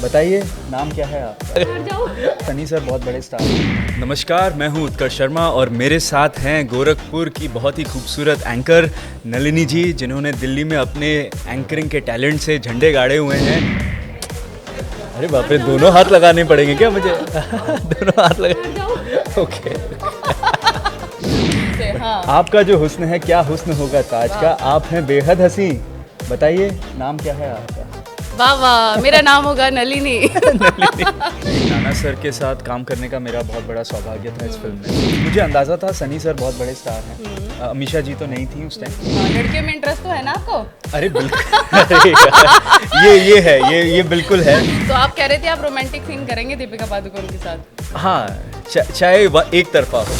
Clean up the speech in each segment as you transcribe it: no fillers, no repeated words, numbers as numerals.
बताइए नाम क्या है आपका? सनी सर बहुत बड़े स्टार हैं। नमस्कार, मैं हूं उत्कर्ष शर्मा और मेरे साथ हैं गोरखपुर की बहुत ही खूबसूरत एंकर नलिनी जी, जिन्होंने दिल्ली में अपने एंकरिंग के टैलेंट से झंडे गाड़े हुए हैं। अरे बाप रे, दोनों हाथ लगाने पड़ेंगे क्या मुझे? दोनों हाथ लगा। ओके। हाँ। आपका जो हुस्न है, क्या हुस्न होगा ताज का, आप हैं बेहद हंसी। बताइए नाम क्या है आपका? वाह वाह, मेरा नाम होगा नलिनी। नाना सर के साथ काम करने का मेरा बहुत बड़ा सौभाग्य था इस फिल्म में। मुझे अंदाज़ा था सनी सर बहुत बड़े स्टार हैं। अमीषा जी तो नहीं थी उस टाइम। लड़कियों में इंटरेस्ट तो है ना आपको? अरे बिल्कुल। अरे यार, ये है, ये बिल्कुल है। तो आप कह रहे थे आप रोमांटिक सीन करेंगे दीपिका पादुकोण के साथ? हाँ, चाहे एक तरफा हो।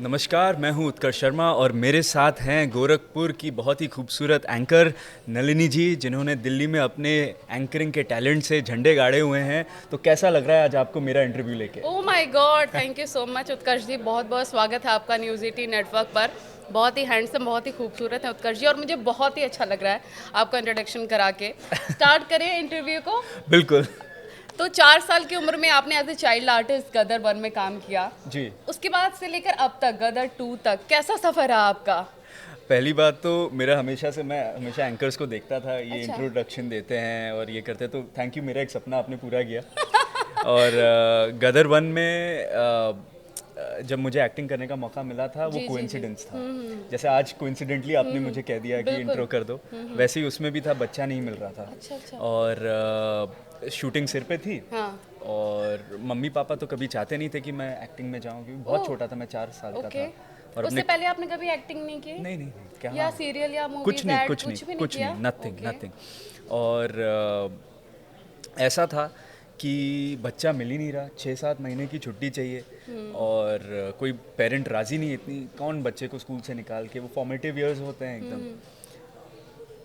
नमस्कार, मैं हूं उत्कर्ष शर्मा और मेरे साथ हैं गोरखपुर की बहुत ही खूबसूरत एंकर नलिनी जी, जिन्होंने दिल्ली में अपने एंकरिंग के टैलेंट से झंडे गाड़े हुए हैं। तो कैसा लग रहा है आज आपको मेरा इंटरव्यू लेके? Oh my god, thank you so much Utkarsh ji, बहुत बहुत स्वागत है आपका न्यूज़ 18 नेटवर्क पर। बहुत ही हैंडसम, बहुत ही खूबसूरत है उत्कर्ष जी, और मुझे बहुत ही अच्छा लग रहा है आपका इंट्रोडक्शन करा के। स्टार्ट करें इंटरव्यू को? बिल्कुल तो 4 साल की उम्र में आपने एज ए चाइल्ड आर्टिस्ट गदर 1 में काम किया जी। उसके बाद से लेकर अब तक गदर 2 तक कैसा सफर रहा आपका? पहली बात तो मेरा मैं हमेशा एंकर्स को देखता था, ये अच्छा। इंट्रोडक्शन देते हैं और ये करते हैं, तो थैंक यू, मेरा एक सपना आपने पूरा किया। और गदर 1 में जब मुझे एक्टिंग करने का मौका मिला था, वो कोइंसिडेंस था। जैसे आज कोइंसिडेंटली आपने मुझे कह दिया कि इंट्रो कर दो, वैसे ही उसमें भी था, बच्चा नहीं मिल रहा था। अच्छा। और शूटिंग सिर पे थी। हाँ। और मम्मी पापा तो कभी चाहते नहीं थे कि मैं एक्टिंग में जाऊं, क्योंकि बहुत छोटा था मैं, 4 साल का ओके। था। और उससे पहले आपने कभी एक्टिंग नहीं की? नहीं, क्या या सीरियल या मूवी? कुछ नहीं, नथिंग। और ऐसा था कि बच्चा मिल ही नहीं रहा, 6-7 महीने की छुट्टी चाहिए और कोई पेरेंट राज़ी नहीं, इतनी कौन बच्चे को स्कूल से निकाल के, वो फॉर्मेटिव ईयर्स होते हैं एकदम।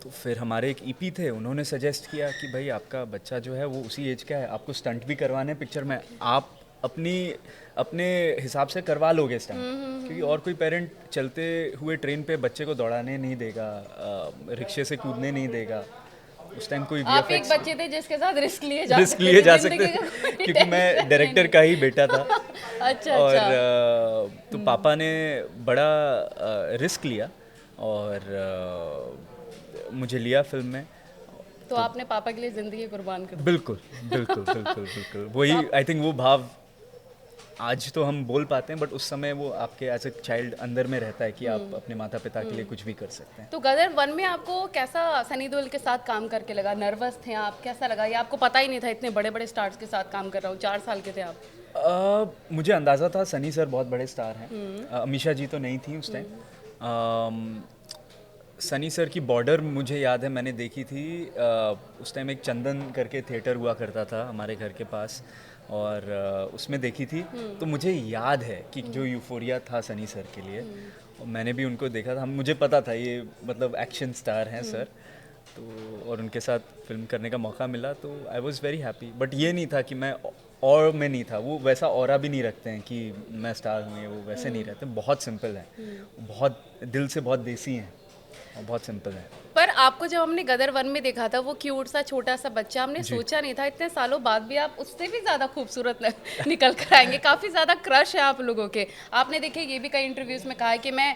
तो फिर हमारे एक ईपी थे, उन्होंने सजेस्ट किया कि भाई आपका बच्चा जो है वो उसी एज का है, आपको स्टंट भी करवाने पिक्चर में, आप अपने हिसाब से करवा लोगे स्टंट, क्योंकि और कोई पेरेंट चलते हुए ट्रेन पे बच्चे को दौड़ाने नहीं देगा, रिक्शे से कूदने नहीं देगा। उस टाइम कोई आप एक VFX बच्चे थे जिसके साथ रिस्क लिए जा सकते, क्योंकि मैं डायरेक्टर का ही बेटा था। अच्छा। और तो पापा ने बड़ा रिस्क लिया और मुझे लिया फिल्म में। तो आपने पापा के लिए जिंदगी कुर्बान कर दी? बिल्कुल वही, आई थिंक वो भाव आज तो हम बोल पाते हैं, बट उस समय वो आपके एज ए चाइल्ड अंदर में रहता है कि आप अपने माता पिता के लिए कुछ भी कर सकते हैं। तो गदर 1 में आपको कैसा सनी देओल के साथ काम करके लगा? नर्वस थे आप? कैसा लगा? या आपको पता ही नहीं था इतने बड़े बड़े स्टार्स के साथ काम कर रहा हूँ? 4 साल के थे आप? मुझे अंदाज़ा था सनी सर बहुत बड़े स्टार हैं। अमीषा जी तो नहीं थी उस टाइम। सनी सर की बॉर्डर मुझे याद है, मैंने देखी थी। उस टाइम एक चंदन करके थिएटर हुआ करता था हमारे घर के पास, और उसमें देखी थी। तो मुझे याद है कि जो यूफोरिया था सनी सर के लिए, और मैंने भी उनको देखा था, मुझे पता था ये मतलब एक्शन स्टार हैं सर। तो और उनके साथ फिल्म करने का मौका मिला, तो I was very happy. But ये नहीं था कि मैं नहीं था, वो वैसा ऑरा भी नहीं रखते हैं कि मैं स्टार हूँ, वो वैसे नहीं रहते, बहुत सिंपल है, बहुत दिल से बहुत देसी हैं और बहुत सिंपल है। पर आपको जब हमने गदर 1 में देखा था, वो क्यूट सा छोटा सा बच्चा, हमने सोचा नहीं था इतने सालों बाद भी आप उससे भी ज्यादा खूबसूरत निकल कर आएंगे। काफी ज्यादा क्रश है आप लोगों के। आपने देखे ये भी कई इंटरव्यूज में कहा है कि मैं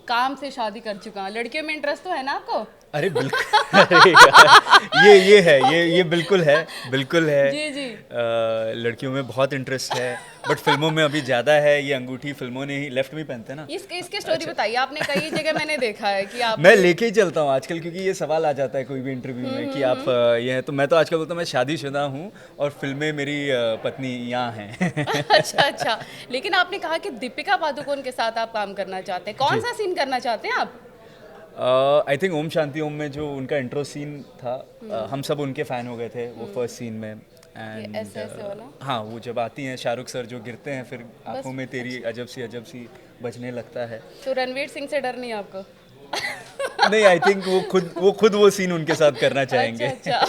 काम से शादी कर चुका हूँ। लड़कियों में इंटरेस्ट तो है ना आपको? अरे बिल्कुल। अरे यार, ये है, ये बिल्कुल है। जी। लड़कियों में बहुत इंटरेस्ट है, बट फिल्मों में अभी ज़्यादा है। ये अंगूठी फिल्मों ने ही लेफ्ट में पहनते हैं ना। इसके स्टोरी बताइए। आपने कई जगह मैंने देखा है कि आप मैं लेके ही चलता हूँ आजकल, क्योंकि ये सवाल आ जाता है कोई भी इंटरव्यू में कि आप ये हैं, तो मैं तो आजकल बोलता हूँ मैं शादीशुदा हूँ और फिल्में मेरी पत्नी यहाँ हैं। अच्छा। लेकिन आपने कहा कि दीपिका पादुकोण के साथ आप काम करना चाहते हैं। कौन सा सीन करना चाहते हैं आप? आई थिंक ओम शांति ओम में जो उनका इंट्रो सीन था, हम सब उनके फ़ैन हो गए थे वो फर्स्ट सीन में। एंड ऐसे वाला? हाँ, वो जब आती हैं शाहरुख सर जो गिरते हैं, फिर आंखों में तेरी अजब सी बजने लगता है। तो रणवीर सिंह से डर नहीं आपको? नहीं, आई थिंक वो खुद वो सीन उनके साथ करना चाहेंगे। अच्छा।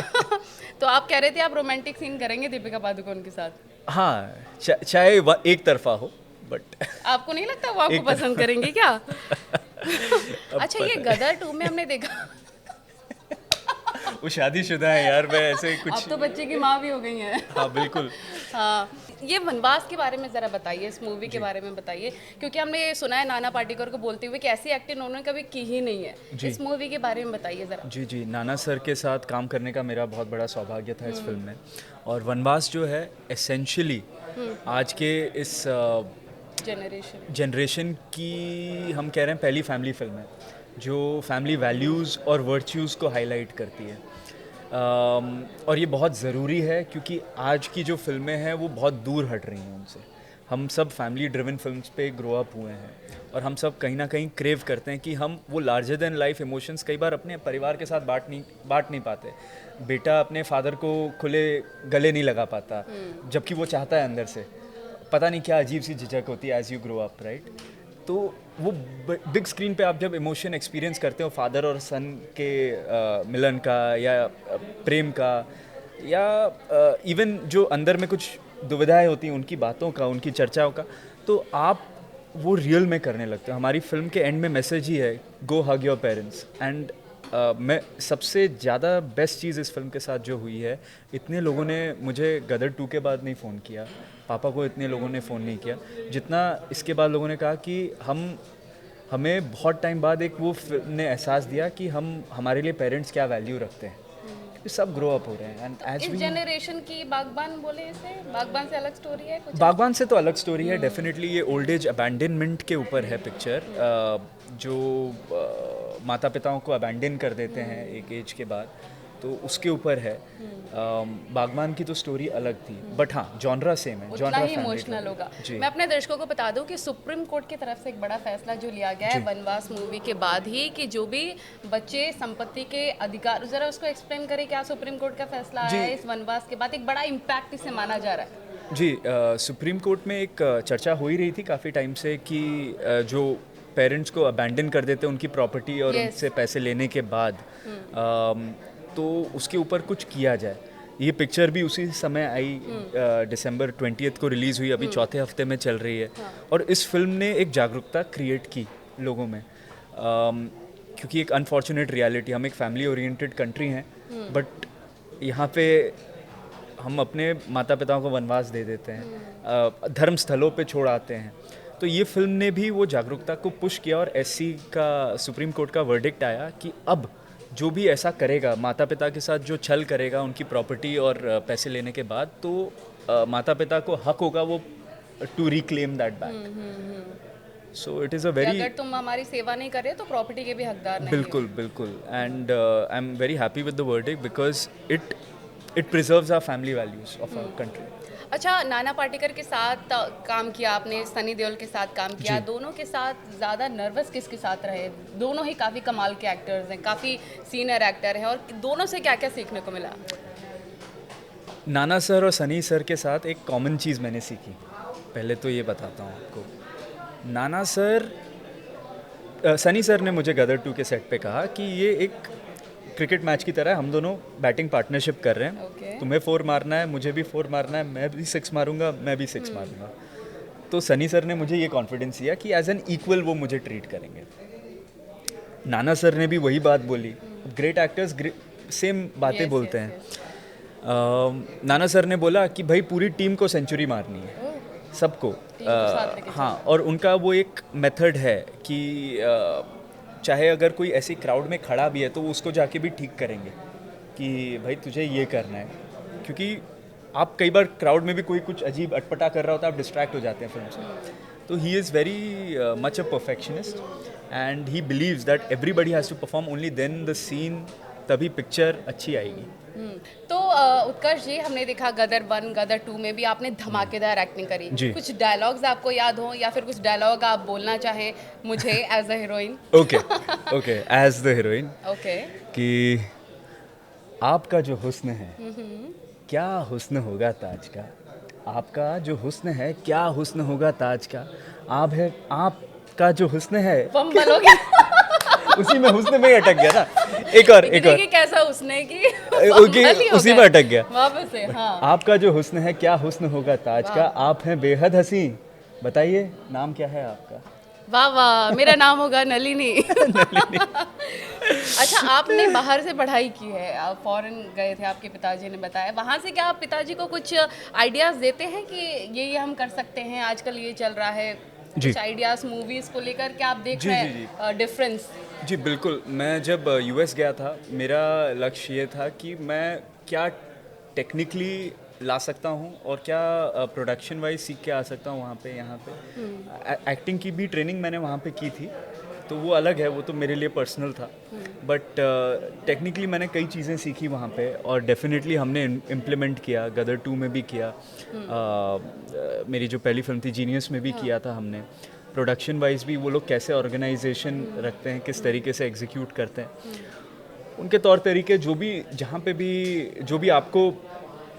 तो आप कह रहे थे आप रोमांटिक सीन करेंगे दीपिका पादुकोण के साथ? हाँ, चाहे एक तरफा हो, बट आपको नहीं लगता वो आपको पसंद करेंगे क्या? अच्छा, ये गदर 2 में हमने देखा वो शादीशुदा है यार, मैं ऐसे कुछ। अब तो बच्चे की माँ भी हो गई हैं। हाँ बिल्कुल। हाँ, ये वनवास के बारे में ज़रा बताइए, इस मूवी के बारे में बताइए, क्योंकि हमने सुना है नाना पाटेकर को बोलते हुए कि ऐसी एक्टिंग उन्होंने कभी की ही नहीं है। इस मूवी के बारे में बताइए ज़रा। जी जी, नाना सर के साथ काम करने का मेरा बहुत बड़ा सौभाग्य था इस फिल्म में। और वनवास जो है एसेंशियली आज के इस जनरेशन की, हम कह रहे हैं, पहली फैमिली फिल्म है जो फैमिली वैल्यूज़ और वर्च्यूज़ को हाईलाइट करती है। और ये बहुत ज़रूरी है क्योंकि आज की जो फिल्में हैं वो बहुत दूर हट रही हैं उनसे। हम सब फैमिली ड्रिवन फिल्म्स पे ग्रो अप हुए हैं और हम सब कहीं ना कहीं क्रेव करते हैं कि हम वो लार्जर देन लाइफ इमोशंस कई बार अपने परिवार के साथ बांट नहीं पाते। बेटा अपने फादर को खुले गले नहीं लगा पाता जबकि वो चाहता है अंदर से। पता नहीं क्या अजीब सी झिझक होती है as you grow up, right? तो वो बिग स्क्रीन पे आप जब इमोशन एक्सपीरियंस करते हो फादर और सन के मिलन का या प्रेम का, या इवन जो अंदर में कुछ दुविधाएं होती हैं उनकी बातों का, उनकी चर्चाओं का, तो आप वो रियल में करने लगते हो। हमारी फिल्म के एंड में मैसेज ही है, गो हग योर पेरेंट्स। एंड मैं सबसे ज़्यादा बेस्ट चीज़ इस फिल्म के साथ जो हुई है, इतने लोगों ने मुझे गदर 2 के बाद नहीं फ़ोन किया, पापा को इतने लोगों ने फ़ोन नहीं किया जितना इसके बाद लोगों ने कहा कि हमें बहुत टाइम बाद एक वो फिल्म ने एहसास दिया कि हमारे लिए पेरेंट्स क्या वैल्यू रखते हैं। ये सब ग्रो अप हो रहे हैं। एंड एज इस जनरेशन की बागबान बोले इसे, बागबान से अलग स्टोरी है कुछ? बागबान से तो अलग स्टोरी है डेफिनेटली। ये ओल्ड एज अबैंडनमेंट के ऊपर है पिक्चर, जो माता पिताओं को अबैंडन कर देते हैं एक एज के बाद, तो उसके ऊपर है। बागबान की तो स्टोरी अलग थी, बट हाँ जॉनरा सेम है, उतना ही इमोशनल होगा। मैं अपने दर्शकों को बता दूं कि सुप्रीम कोर्ट की तरफ से एक बड़ा फैसला जो लिया गया है वनवास मूवी के बाद ही, कि जो भी बच्चे संपत्ति के अधिकार, जरा उसको एक्सप्लेन करें क्या सुप्रीम कोर्ट का फैसला आया है इस वनवास के बाद, एक बड़ा इम्पैक्ट इसे माना जा रहा है। जी, सुप्रीम कोर्ट में एक चर्चा हो ही रही थी काफ़ी टाइम से कि जो पेरेंट्स को अबैंडन कर देते हैं उनकी प्रॉपर्टी और उनसे पैसे लेने के बाद, तो उसके ऊपर कुछ किया जाए। ये पिक्चर भी उसी समय आई, दिसंबर 20 को रिलीज़ हुई, अभी चौथे हफ्ते में चल रही है। और इस फिल्म ने एक जागरूकता क्रिएट की लोगों में, क्योंकि एक अनफॉर्चुनेट रियलिटी, हम एक फैमिली ओरिएंटेड कंट्री हैं, बट यहाँ पे हम अपने माता पिताओं को वनवास दे देते हैं, धर्म स्थलों पे छोड़ आते हैं। तो ये फिल्म ने भी वो जागरूकता को पुश किया और एससी का, सुप्रीम कोर्ट का वर्डिक्ट आया कि अब जो भी ऐसा करेगा, माता पिता के साथ जो छल करेगा उनकी प्रॉपर्टी और पैसे लेने के बाद, तो माता पिता को हक होगा वो to reclaim that back. So it is a very, अगर तुम हमारी सेवा नहीं कर रहे तो प्रॉपर्टी के भी हकदार नहीं। बिल्कुल बिल्कुल। And I am very happy with the verdict because it preserves our family values of our country. अच्छा, नाना पाटेकर के साथ काम किया आपने, सनी देओल के साथ काम किया, दोनों के साथ ज़्यादा नर्वस किसके साथ रहे? दोनों ही काफ़ी कमाल के एक्टर्स हैं, काफ़ी सीनियर एक्टर हैं, और दोनों से क्या क्या सीखने को मिला? नाना सर और सनी सर के साथ एक कॉमन चीज़ मैंने सीखी, पहले तो ये बताता हूँ आपको। नाना सर, सनी सर ने मुझे गदर 2 के सेट पे कहा कि ये एक क्रिकेट मैच की तरह हम दोनों बैटिंग पार्टनरशिप कर रहे हैं, तुम्हें 4 मारना है, मुझे भी 4 मारना है, मैं भी 6 मारूंगा, मैं भी 6 मारूंगा। तो सनी सर ने मुझे ये कॉन्फिडेंस दिया कि एज एन इक्वल वो मुझे ट्रीट करेंगे। नाना सर ने भी वही बात बोली। ग्रेट एक्टर्स सेम बातें बोलते हैं। नाना सर ने बोला कि भाई पूरी टीम को सेंचुरी मारनी है, सबको। हाँ, और उनका वो एक मेथड है कि चाहे अगर कोई ऐसी क्राउड में खड़ा भी है तो वो उसको जाके भी ठीक करेंगे कि भाई तुझे ये करना है, क्योंकि आप कई बार क्राउड में भी कोई कुछ अजीब अटपटा कर रहा होता है, आप डिस्ट्रैक्ट हो जाते हैं फिल्म से। तो he is very much a perfectionist and he believes that everybody has to perform, only then the scene, तभी पिक्चर अच्छी आएगी। तो उत्कर्ष जी, हमने देखा गदर 1, गदर 2 में भी आपने धमाकेदार एक्टिंग करी। कुछ डायलॉग्स आपको याद हो या फिर कुछ डायलॉग आप बोलना चाहें मुझे as a heroine? Okay, as the heroine. Okay. कि आपका जो हुस्न है क्या हुस्न होगा ताज का, आपका जो हुस्न है क्या हुस्न होगा ताज का, आपका जो हुस्न है उसी में हुस्न में ही अटक गया ना। एक और कैसा हुस्न है कि उसी में अटक गया वापस से। हाँ। आपका जो हुस्न है क्या हुस्न होगा ताज का, आप हैं बेहद हसी, बताइए नाम क्या है आपका? वाह वाह, मेरा नाम होगा नलिनी। अच्छा, आपने बाहर से पढ़ाई की है, आप फॉरेन गए थे, आपके पिताजी ने बताया। वहाँ से क्या आप पिताजी को कुछ आइडियाज़ देते हैं कि ये हम कर सकते हैं, आजकल ये चल रहा है? जी कुछ आइडियाज़ मूवीज़ को लेकर क्या आप देख जी रहे जी जी हैं डिफरेंस? जी बिल्कुल। मैं जब यूएस गया था, मेरा लक्ष्य ये था कि मैं क्या टेक्निकली ला सकता हूँ और क्या प्रोडक्शन वाइज सीख के आ सकता हूँ वहाँ पे, यहाँ पे। एक्टिंग की भी ट्रेनिंग मैंने वहाँ पे की थी, तो वो अलग है, वो तो मेरे लिए पर्सनल था। बट टेक्निकली मैंने कई चीज़ें सीखी वहाँ पे, और डेफिनेटली हमने इम्प्लीमेंट किया। गदर 2 में भी किया, मेरी जो पहली फिल्म थी जीनियस में भी किया था हमने। प्रोडक्शन वाइज भी वो लोग कैसे ऑर्गेनाइजेशन रखते हैं, किस तरीके से एग्जीक्यूट करते हैं, उनके तौर तरीके, जो भी जहाँ पे भी जो भी आपको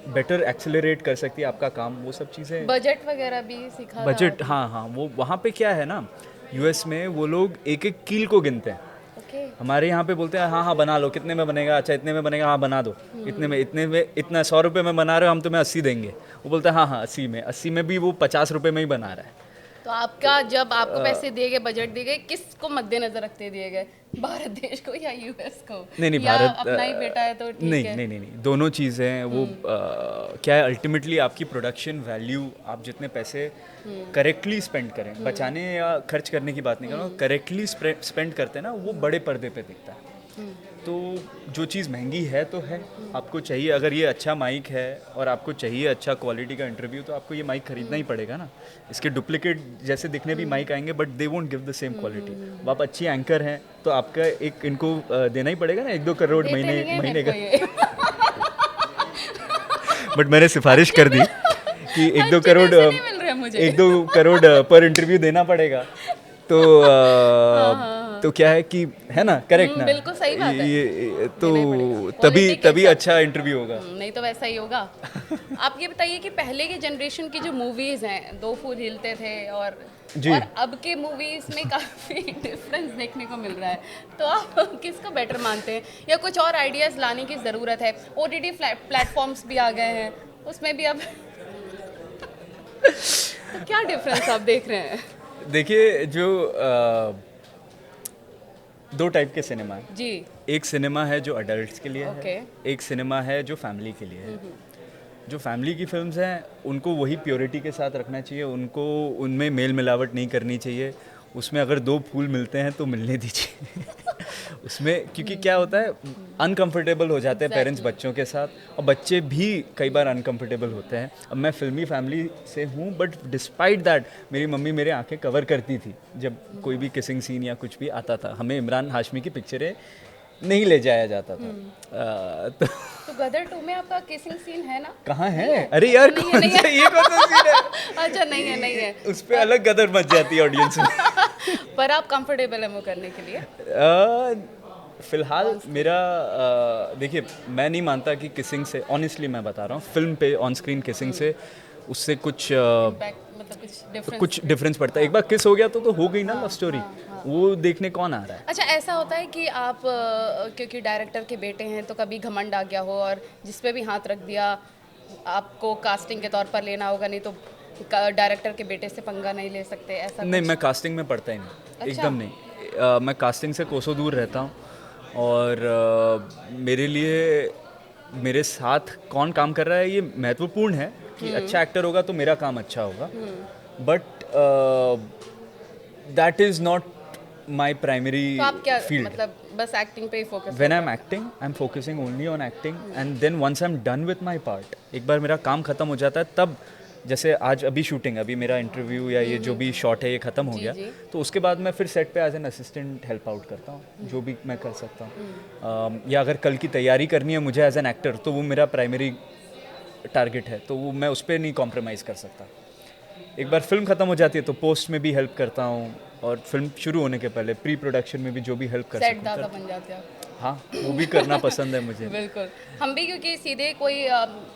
बेटर एक्सेलरेट कर सकती है आपका काम, वो सब चीज़ें। बजट वगैरह भी सीखा था बजट, आपने? हाँ हाँ, वो वहाँ पे क्या है ना, यूएस में वो लोग एक एक कील को गिनते हैं। ओके। हमारे यहाँ पे बोलते हैं हाँ हाँ बना लो, कितने में बनेगा, अच्छा इतने में बनेगा, हाँ बना दो, इतने में इतना 100 रुपये में बना रहे हो, हम तुम्हें 80 देंगे। वो बोलते हैं हाँ हाँ 80 में भी वो 50 रुपये में ही बना रहा है। तो आपका, जब आपको पैसे दिए गए, बजट दिए गए, किसको मद्देनजर रखते दिए गए? भारत देश को या यूएस को? नहीं या भारत, अपना ही बेटा है तो ठीक नहीं है? नहीं नहीं नहीं, दोनों चीज़ें हैं। वो क्या है, अल्टीमेटली आपकी प्रोडक्शन वैल्यू, आप जितने पैसे करेक्टली स्पेंड करें, बचाने या खर्च करने की बात नहीं कर रहा हूँ, करेक्टली स्पेंड करते हैं ना, वो बड़े पर्दे पे दिखता है। तो जो चीज़ महंगी है तो है, आपको चाहिए, अगर ये अच्छा माइक है और आपको चाहिए अच्छा क्वालिटी का इंटरव्यू, तो आपको ये माइक खरीदना ही पड़ेगा ना। इसके डुप्लीकेट जैसे दिखने भी माइक आएंगे, but they won't give the same quality. अब आप अच्छी एंकर हैं तो आपका एक इनको देना ही पड़ेगा ना 1-2 करोड़ देते नहीं है महीने मेरे को का। ये। बट मैंने सिफारिश कर दी कि 1-2 अच्छे करोड़, पैसे नहीं मिल रहे मुझे। 1-2 करोड़ पर इंटरव्यू देना पड़ेगा। तो हाँ हाँ हाँ। तो क्या है कि, है ना, करेक्ट ना, बिल्कुल सही बात है। तो देना ही पड़ेगा। तभी Quality के तभी हिसाब अच्छा इंटरव्यू होगा। नहीं तो वैसा ही होगा। आप ये बताइए कि पहले के जनरेशन की जो मूवीज हैं, दो फूल हिलते थे, जी। और अब के मूवीज में काफ़ी डिफरेंस देखने को मिल रहा है। तो आप किसको बेटर मानते हैं, या कुछ और आइडियाज़ लाने की ज़रूरत है? ओटीटी प्लेटफॉर्म्स भी आ गए हैं, उसमें भी अब तो क्या डिफरेंस आप देख रहे हैं? देखिए, जो दो टाइप के सिनेमा है। जी। एक सिनेमा है जो अडल्ट्स के लिए ओके। है, एक सिनेमा है जो फैमिली के लिए है। जो फैमिली की फिल्म्स हैं उनको वही प्योरिटी के साथ रखना चाहिए, उनको उनमें मेल मिलावट नहीं करनी चाहिए। उसमें अगर 2 फूल मिलते हैं तो मिलने दीजिए। उसमें क्योंकि क्या होता है, अनकंफर्टेबल हो जाते हैं पेरेंट्स बच्चों के साथ, और बच्चे भी कई बार अनकंफर्टेबल होते हैं। अब मैं फिल्मी फैमिली से हूँ, बट डिस्पाइट दैट मेरी मम्मी मेरे आंखें कवर करती थी जब कोई भी किसिंग सीन या कुछ भी आता था। हमें इमरान हाशमी की पिक्चरें नहीं ले जाया जाता था। तो गदर 2 में आपका किसिंग सीन है ना? कहाँ है? अरे यार, नहीं है, कौन नहीं सा, ये कौन सा सीन है? अच्छा, नहीं है, नहीं है। उस पे अलग गदर मच जाती है ऑडियंस में। पर आप कंफर्टेबल है वो करने के लिए? फिलहाल मेरा देखिए, मैं नहीं मानता कि किसिंग से, ऑनेस्टली मैं बता रहा हूँ, फिल्म पे ऑन स्क्रीन किसिंग से उससे मतलब कुछ डिफरेंस पड़ता है। एक बार किस हो गया तो हो गई ना लव स्टोरी, वो देखने कौन आ रहा है? अच्छा, ऐसा होता है कि आप क्योंकि डायरेक्टर के बेटे हैं, तो कभी घमंड आ गया हो और जिस पे भी हाथ रख दिया, आपको कास्टिंग के तौर पर लेना होगा, नहीं तो डायरेक्टर के बेटे से पंगा नहीं ले सकते, ऐसा नहीं, कुछ? मैं कास्टिंग में पड़ता ही नहीं। अच्छा। एकदम नहीं। मैं कास्टिंग से कोसों दूर रहता हूँ, और मेरे लिए मेरे साथ कौन काम कर रहा है ये महत्वपूर्ण है कि अच्छा एक्टर होगा तो मेरा काम अच्छा होगा, but that is not my primary तो आप क्या, फील्ड। मतलब बस एक्टिंग पे ही focus? When I'm acting, I'm focusing only on acting, and then once I'm done with my part, एक बार मेरा काम खत्म हो जाता है, तब जैसे आज अभी शूटिंग, अभी मेरा इंटरव्यू या ये जो भी शॉट है ये ख़त्म हो गया, जी। तो उसके बाद मैं फिर सेट पे as an assistant help out करता हूँ, जो भी मैं कर सकता हूँ। या अगर कल की तैयारी करनी है मुझे एज एन एक्टर, तो वो मेरा प्राइमरी टारगेट है, तो वो मैं उस पर नहीं कॉम्प्रोमाइज़ कर सकता। एक बार फिल्म ख़त्म हो जाती है तो पोस्ट में भी हेल्प करता हूँ, और फिल्म शुरू होने के पहले प्री प्रोडक्शन में भी जो भी हेल्प कर सेट सकूँ दादा बन जाते हैं? हाँ, वो भी करना पसंद है मुझे। बिल्कुल, हम भी, क्योंकि सीधे कोई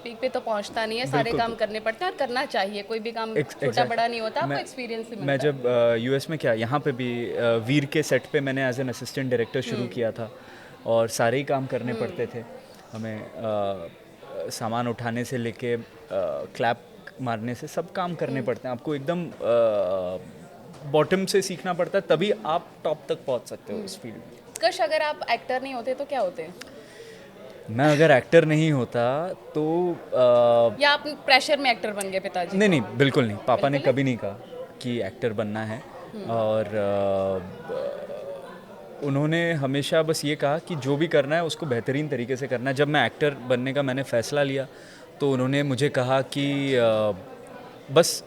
पीक पे तो पहुंचता नहीं है, सारे काम करने पड़ते हैं, और करना चाहिए, कोई भी काम छोटा बड़ा नहीं होता, आपको एक्सपीरियंस से मैं मिलता है। जब यूएस में, क्या यहाँ पे भी वीर के सेट पे मैंने एज एन असिस्टेंट डायरेक्टर शुरू किया था, और सारे ही काम करने पड़ते थे हमें। सामान उठाने से लेके क्लैप मारने से सब काम करने पड़ते हैं आपको, एकदम बॉटम से सीखना पड़ता है, तभी आप टॉप तक पहुंच सकते हो इस फील्ड में। कश अगर आप एक्टर नहीं होते तो क्या होते? मैं अगर एक्टर नहीं होता तो या आप प्रेशर में एक्टर बन गए पिताजी? नहीं नहीं, बिल्कुल नहीं। पापा ने कभी नहीं कहा कि एक्टर बनना है, और उन्होंने हमेशा बस ये कहा कि जो भी करना है उसको बेहतरीन तरीके से करना है। जब मैं एक्टर बनने का मैंने फ़ैसला लिया तो उन्होंने मुझे कहा कि बस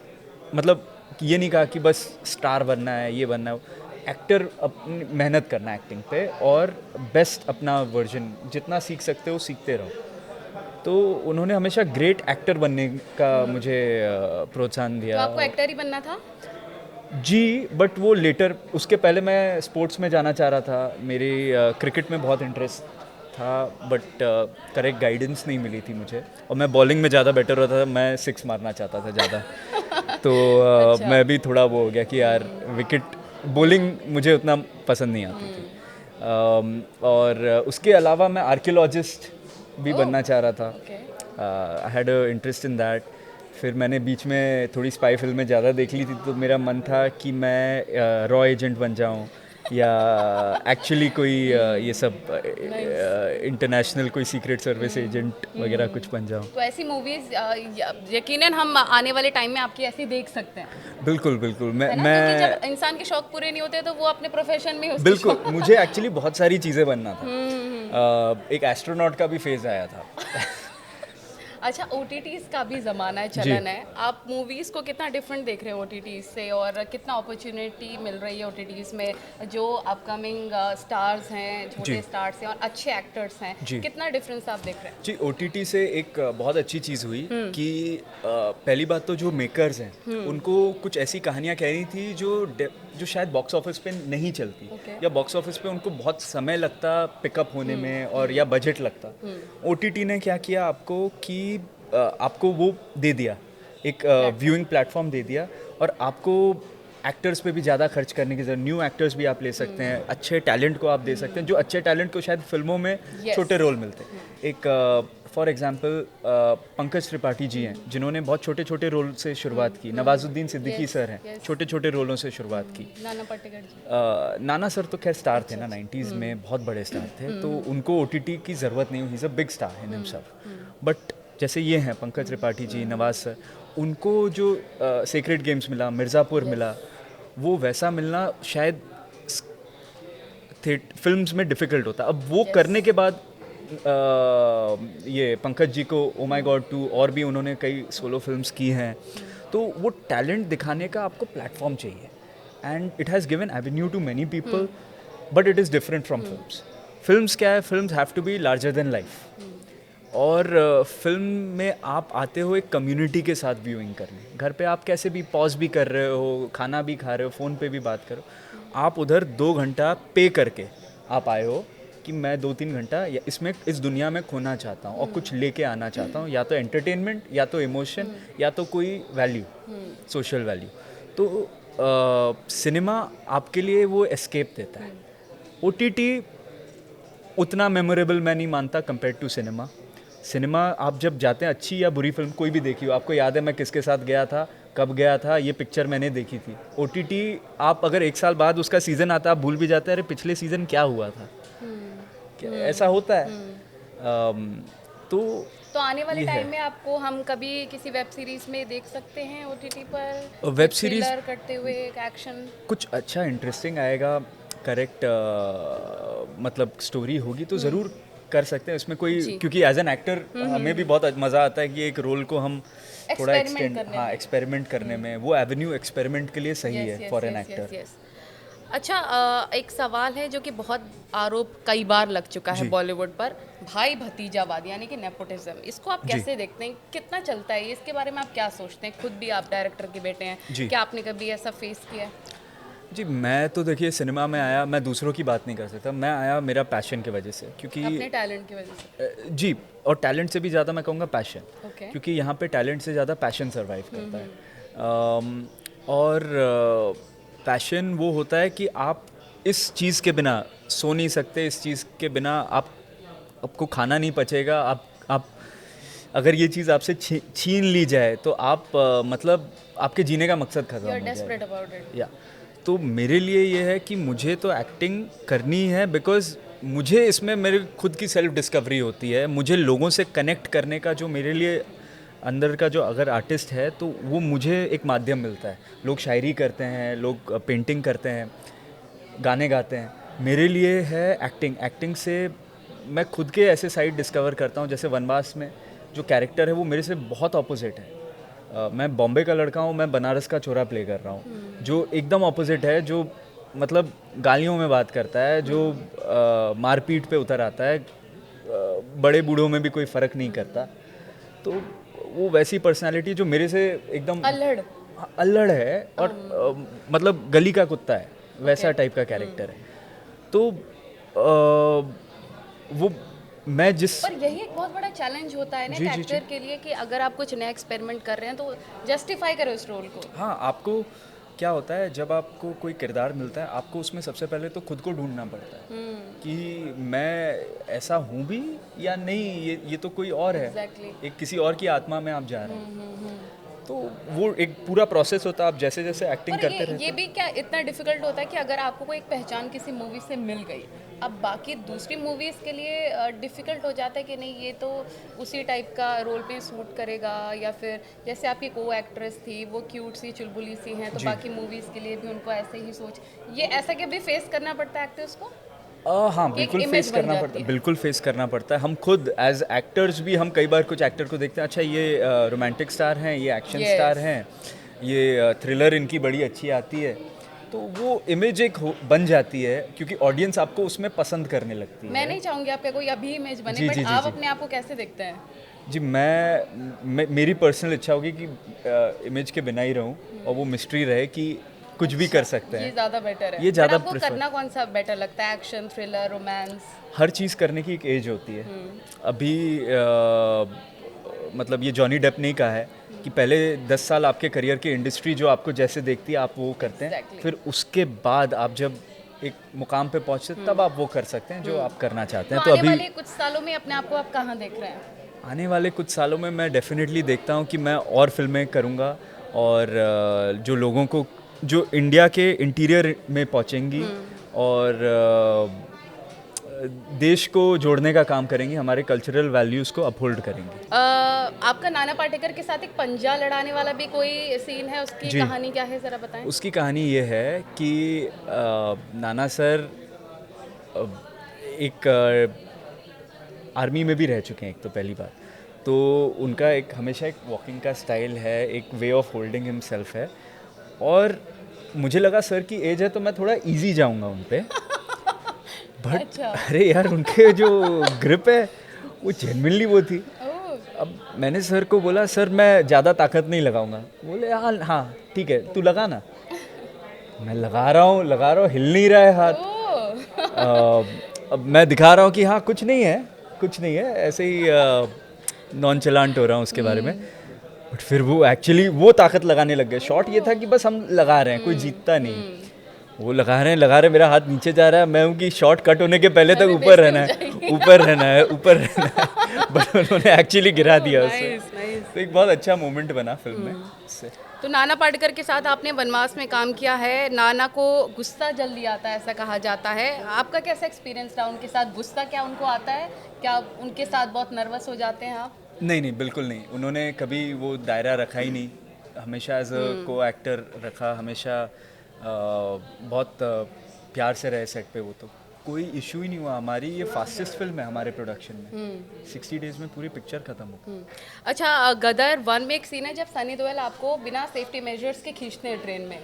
मतलब ये नहीं कहा कि बस स्टार बनना है, ये बनना है। एक्टर अपनी मेहनत करना है एक्टिंग पे, और बेस्ट अपना वर्जन जितना सीख सकते हो सीखते रहो। तो उन्होंने हमेशा ग्रेट एक्टर बनने का मुझे प्रोत्साहन तो दिया। आपको एक्टर ही बनना था? जी, बट वो लेटर, उसके पहले मैं स्पोर्ट्स में जाना चाह रहा था। मेरी क्रिकेट में बहुत इंटरेस्ट था, बट करेक्ट गाइडेंस नहीं मिली थी मुझे, और मैं बॉलिंग में ज़्यादा बेटर होता था, मैं सिक्स मारना चाहता था ज़्यादा। तो अच्छा। मैं भी थोड़ा वो हो गया कि यार विकेट बॉलिंग मुझे उतना पसंद नहीं आती थी। और उसके अलावा मैं आर्कियोलॉजिस्ट भी बनना चाह रहा था। Okay. I had a interest in that. फिर मैंने बीच में थोड़ी स्पाई फिल्में ज़्यादा देख ली थी, तो मेरा मन था कि मैं रॉ एजेंट बन जाऊं, या एक्चुअली कोई ये सब इंटरनेशनल कोई सीक्रेट सर्विस एजेंट वगैरह कुछ बन जाऊं। तो ऐसी मूवीज यकीनन हम आने वाले टाइम में आपकी ऐसी देख सकते हैं, बिल्कुल बिल्कुल। है ना? क्योंकि जब इंसान के शौक पूरे नहीं होते तो वो अपने प्रोफेशन में ही उसके बिल्कुल मुझे एक्चुअली बहुत सारी चीज़ें बनना था। एक एस्ट्रोनॉट का भी फेज आया था। अच्छा, OTTs का भी ज़माना है, चलन है। आप मूवीज़ को कितना डिफरेंट देख रहे हैं OTTs से, और कितना अपॉर्चुनिटी मिल रही है OTTs में? जो अपकमिंग स्टार्स हैं, छोटे स्टार्स हैं और अच्छे एक्टर्स हैं, कितना डिफरेंस आप देख रहे हैं? जी, OTT से एक बहुत अच्छी चीज़ हुई कि पहली बात तो जो मेकर्स हैं उनको कुछ ऐसी कहानियाँ कहनी थी जो शायद बॉक्स ऑफिस पे नहीं चलती, या बॉक्स ऑफिस पे उनको बहुत समय लगता पिकअप होने में, और या बजट लगता। OTT ने क्या किया आपको कि आपको वो दे दिया, एक व्यूइंग प्लेटफॉर्म दे दिया, और आपको एक्टर्स पे भी ज़्यादा खर्च करने की जरूरत, न्यू एक्टर्स भी आप ले सकते हैं, अच्छे टैलेंट को आप दे सकते हैं, जो अच्छे टैलेंट को शायद फिल्मों में छोटे रोल मिलते हैं। एक फॉर एग्जांपल पंकज त्रिपाठी जी हैं, जिन्होंने बहुत छोटे छोटे रोल से शुरुआत की। नवाजुद्दीन सिद्दीकी सर हैं, छोटे छोटे रोलों से शुरुआत की। नाना पाटेकर जी, नाना सर तो खैर स्टार थे ना, 90s में बहुत बड़े स्टार थे, तो उनको OTT की ज़रूरत नहीं हुई। He is a big star in himself. But जैसे ये हैं पंकज त्रिपाठी जी, नवाज सर, उनको जो सेक्रेड गेम्स मिला, मिर्ज़ापुर मिला, वो वैसा मिलना शायद फिल्म्स में डिफ़िकल्ट होता। अब वो करने के बाद ये पंकज जी को ओ माय गॉड 2 और भी उन्होंने कई सोलो फिल्म्स की हैं, तो वो टैलेंट दिखाने का आपको प्लेटफॉर्म चाहिए, and it has given avenue to many people, but it is different from films. Films क्या है, films have to be larger than life. और फिल्म में आप आते हो एक कम्युनिटी के साथ व्यूइंग करने। घर पे आप कैसे भी पॉज भी कर रहे हो, खाना भी खा रहे हो, फ़ोन पे भी बात करो, आप उधर 2 घंटा पे करके आप आए हो कि मैं 2-3 घंटा इसमें इस दुनिया में खोना चाहता हूँ और कुछ लेके आना चाहता हूँ, या तो एंटरटेनमेंट, या तो इमोशन, या तो कोई वैल्यू, सोशल वैल्यू। तो सिनेमा आपके लिए वो एस्केप देता है। OTT उतना मेमोरेबल मैं नहीं मानता कंपेयर टू सिनेमा। सिनेमा आप जब जाते हैं, अच्छी या बुरी फिल्म कोई भी देखी हो, आपको याद है मैं किसके साथ गया था, कब गया था, ये पिक्चर मैंने देखी थी। OTT आप अगर 1 साल बाद उसका सीज़न आता है, आप भूल भी जाते हैं, अरे पिछले सीज़न क्या हुआ था। ऐसा होता है। तो आने वाले टाइम में आपको हम कभी किसी वेब सीरीज में देख सकते हैं OTT पर, वेब सीरीज करते हुए एक एक्शन कुछ अच्छा इंटरेस्टिंग आएगा, करेक्ट मतलब स्टोरी होगी तो ज़रूर कर सकते हैं इसमें कोई, क्योंकि एज एन एक्टर हमें भी बहुत मज़ा आता है कि एक रोल को हम थोड़ा एक्सपेरिमेंट करने में, वो एवेन्यू एक्सपेरिमेंट के लिए सही है फॉर एन एक्टर। अच्छा, एक सवाल है जो कि बहुत आरोप कई बार लग चुका है बॉलीवुड पर, भाई भतीजावाद यानी कि नेपोटिज्म, इसको आप कैसे देखते हैं, कितना चलता है, इसके बारे में आप क्या सोचते हैं? खुद भी आप डायरेक्टर के बेटे हैं, क्या आपने कभी ऐसा फेस किया है? जी, मैं तो देखिए सिनेमा में आया, मैं दूसरों की बात नहीं कर सकता, मैं आया मेरा पैशन की वजह से, क्योंकि अपने टैलेंट की वजह से। जी, और टैलेंट से भी ज़्यादा मैं कहूँगा पैशन, क्योंकि यहाँ पे टैलेंट से ज़्यादा पैशन सर्वाइव करता है। और पैशन वो होता है कि आप इस चीज़ के बिना सो नहीं सकते, इस चीज़ के बिना आपको खाना नहीं पचेगा, आप अगर ये चीज़ आपसे छीन ली जाए तो आप मतलब आपके जीने का मकसद खत्म हो जाएगा। desperate about it. या तो मेरे लिए ये है कि मुझे तो एक्टिंग करनी है, बिकॉज मुझे इसमें मेरे खुद की सेल्फ डिस्कवरी होती है, मुझे लोगों से कनेक्ट करने का जो मेरे लिए अंदर का जो अगर आर्टिस्ट है तो वो मुझे एक माध्यम मिलता है। लोग शायरी करते हैं, लोग पेंटिंग करते हैं, गाने गाते हैं, मेरे लिए है एक्टिंग। एक्टिंग से मैं खुद के ऐसे साइड डिस्कवर करता हूँ, जैसे वनवास में जो कैरेक्टर है वो मेरे से बहुत ऑपोजिट है। मैं बॉम्बे का लड़का हूँ, मैं बनारस का चोरा प्ले कर रहा हूँ, जो एकदम ऑपोजिट है, जो मतलब गालियों में बात करता है, जो मारपीट पे उतर आता है, बड़े बूढ़ों में भी कोई फ़र्क नहीं करता। तो वो वैसी पर्सनालिटी जो मेरे से एकदम अल्लड़ है और मतलब गली का कुत्ता है, वैसा टाइप का कैरेक्टर है। तो वो मैं जिस पर यही एक बहुत बड़ा चैलेंज होता है ना एक्टर के लिए कि अगर आप कुछ नया एक्सपेरिमेंट कर रहे हैं तो जस्टिफाई करो उस रोल को। हाँ, आपको क्या होता है जब आपको कोई किरदार मिलता है, आपको उसमें सबसे पहले तो खुद को ढूंढना पड़ता है कि मैं ऐसा हूँ भी या नहीं, ये तो कोई और है। एक किसी और की आत्मा में आप जा रहे हैं। तो वो एक पूरा प्रोसेस होता है, आप जैसे जैसे एक्टिंग करते रहते ये भी क्या इतना डिफिकल्ट होता है कि अगर आपको कोई एक पहचान किसी मूवी से मिल गई, अब बाकी दूसरी मूवीज़ के लिए डिफ़िकल्ट हो जाता है कि नहीं ये तो उसी टाइप का रोल पे सूट करेगा, या फिर जैसे आपकी को एक्ट्रेस थी वो क्यूट सी चुलबुली सी हैं तो बाकी मूवीज़ के लिए भी उनको ऐसे ही सोच, ये ऐसा क्या भी फेस करना पड़ता है एक्टर्स को? हाँ, बिल्कुल फेस करना पड़ता है, बिल्कुल फेस करना पड़ता है। हम खुद एज एक्टर्स भी हम कई बार कुछ एक्टर को देखते हैं, अच्छा ये रोमांटिक स्टार हैं, ये एक्शन स्टार हैं, ये थ्रिलर इनकी बड़ी अच्छी आती है, तो वो इमेज एक बन जाती है क्योंकि ऑडियंस आपको उसमें पसंद करने लगती है। मैं नहीं चाहूँगी आपका कोई अभी इमेज बने, बट आप अपने आप को कैसे देखते हैं? जी, मेरी पर्सनल इच्छा होगी कि इमेज के बिना ही रहूं और वो मिस्ट्री रहे कि कुछ भी कर सकते हैं। ये ज़्यादा बेटर है। ये ज़्यादा आपको करना कौन सा बेटर लगता है, एक्शन, थ्रिलर, रोमांस? हर चीज़ करने की एक एज होती है। अभी मतलब ये जॉनी डेप ने कहा है कि पहले 10 साल आपके करियर की इंडस्ट्री जो आपको जैसे देखती है आप वो करते हैं, फिर उसके बाद आप जब एक मुकाम पे पहुंचते तब आप वो कर सकते हैं जो आप करना चाहते हैं। तो आने वाले कुछ सालों में अपने आप को आप कहाँ देख रहे हैं? आने वाले कुछ सालों में मैं डेफिनेटली देखता हूँ कि मैं और फिल्में करूँगा और जो लोगों को जो इंडिया के इंटीरियर में पहुँचेंगी और देश को जोड़ने का काम करेंगी, हमारे कल्चरल वैल्यूज़ को अपहोल्ड करेंगी। आपका नाना पाटेकर के साथ एक पंजा लड़ाने वाला भी कोई सीन है, उसकी कहानी क्या है ज़रा बताएं? उसकी कहानी ये है कि नाना सर एक आर्मी में भी रह चुके हैं, एक तो पहली बात तो उनका एक हमेशा एक वॉकिंग का स्टाइल है, एक वे ऑफ होल्डिंग हिमसेल्फ है, और मुझे लगा सर की एज है तो मैं थोड़ा इजी जाऊंगा उन पे बट अरे यार उनके जो ग्रिप है वो जेन्युइनली वो थी। अब मैंने सर को बोला सर मैं ज़्यादा ताकत नहीं लगाऊंगा, बोले हाँ ठीक है तू लगा ना। मैं लगा रहा हूँ, हिल नहीं रहा है हाथ। अब मैं दिखा रहा हूँ कि हाँ कुछ नहीं है, ऐसे ही नॉनचलांट हो रहा हूँ उसके बारे में, बट फिर वो एक्चुअली वो ताकत लगाने लग गए। शॉट ये था कि बस हम लगा रहे हैं, कोई जीतता नहीं, वो लगा रहे हैं, मेरा हाथ नीचे जा रहा है, मैं हूँ कि शॉट कट होने के पहले तक ऊपर रहना है बट उन्होंने एक्चुअली गिरा दिया उसे। तो एक बहुत अच्छा मोमेंट बना फिल्म में इससे। तो नाना पाटेकर के साथ आपने वनवास में काम किया है, नाना को गुस्सा जल्दी आता है ऐसा कहा जाता है, आपका कैसा एक्सपीरियंस रहा उनके साथ? गुस्सा क्या उनको आता है? क्या उनके साथ बहुत नर्वस हो जाते हैं आप? नहीं, बिल्कुल नहीं, उन्होंने कभी वो दायरा रखा ही नहीं, हमेशा एज अ को एक्टर रखा, हमेशा बहुत प्यार से रहे सेट पे, वो तो कोई इशू ही नहीं हुआ। हमारी ये फास्टेस्ट फिल्म है हमारे प्रोडक्शन में, 60 डेज में पूरी पिक्चर खत्म हो। अच्छा, गदर 1 में एक सीन है जब सनी देओल आपको बिना सेफ्टी मेजर्स के खींचते हैं ट्रेन में,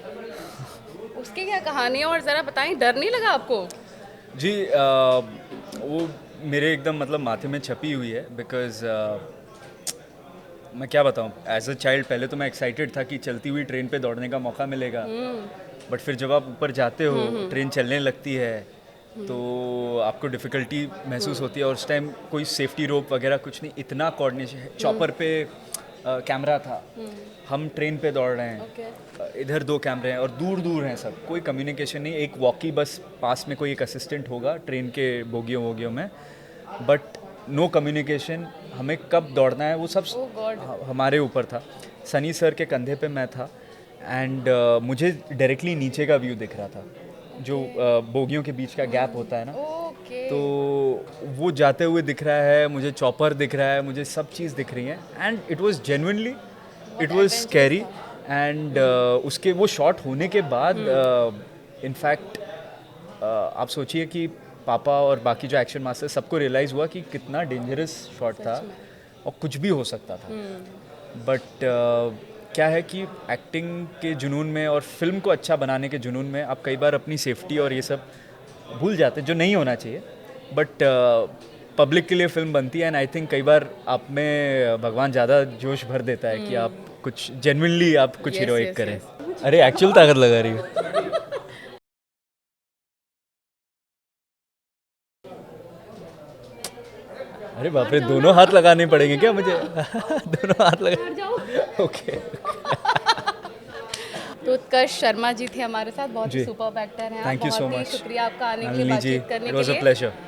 उसकी क्या कहानी है और ज़रा बताएं, डर नहीं लगा आपको? जी वो मेरे एकदम मतलब माथे में छपी हुई है, बिकॉज मैं क्या बताऊं, एज अ चाइल्ड पहले तो मैं एक्साइटेड था कि चलती हुई ट्रेन पे दौड़ने का मौका मिलेगा, बट फिर जब आप ऊपर जाते हो ट्रेन चलने लगती है तो आपको डिफ़िकल्टी महसूस होती है, और उस टाइम कोई सेफ्टी रोप वगैरह कुछ नहीं, इतना कोऑर्डिनेशन, चॉपर पे कैमरा था, हम ट्रेन पे दौड़ रहे हैं, इधर 2 कैमरे हैं और दूर दूर हैं सब, कोई कम्युनिकेशन नहीं, एक वॉकी बस पास में कोई एक असिस्टेंट होगा ट्रेन के बोगियों में, बट नो कम्युनिकेशन, हमें कब दौड़ना है वो सब हमारे ऊपर था। सनी सर के कंधे पे मैं था, एंड मुझे डायरेक्टली नीचे का व्यू दिख रहा था, जो बोगियों के बीच का गैप होता है ना, ओके। तो वो जाते हुए दिख रहा है, मुझे चॉपर दिख रहा है, मुझे सब चीज़ दिख रही है, and it was genuinely, it was scary. And उसके वो शॉट होने के बाद इनफैक्ट आप सोचिए कि पापा और बाकी जो एक्शन मास्टर सबको रियलाइज़ हुआ कि कितना डेंजरस शॉट था और कुछ भी हो सकता था। बट क्या है कि एक्टिंग के जुनून में और फिल्म को अच्छा बनाने के जुनून में आप कई बार अपनी सेफ्टी और ये सब भूल जाते हैं, जो नहीं होना चाहिए। बट पब्लिक के लिए फिल्म बनती है, एंड आई थिंक कई बार आप में भगवान ज़्यादा जोश भर देता है कि आप कुछ जेन्युइनली आप कुछ Yes, हीरोइक yes, करें। yes. अरे एक्चुअल ताकत लगा रही है। अरे बाप रे, दोनों हाथ लगाने पड़ेंगे क्या मुझे? दोनों हाथ लगा। ओके। तो उत्कर्ष शर्मा जी थे हमारे साथ, बहुत ही जी। सुपर एक्टर हैं आप। Thank you so बहुत ही much. शुक्रिया आपका आने के लिए, नलिनी जी, बातचीत करने it के was a लिए। pleasure.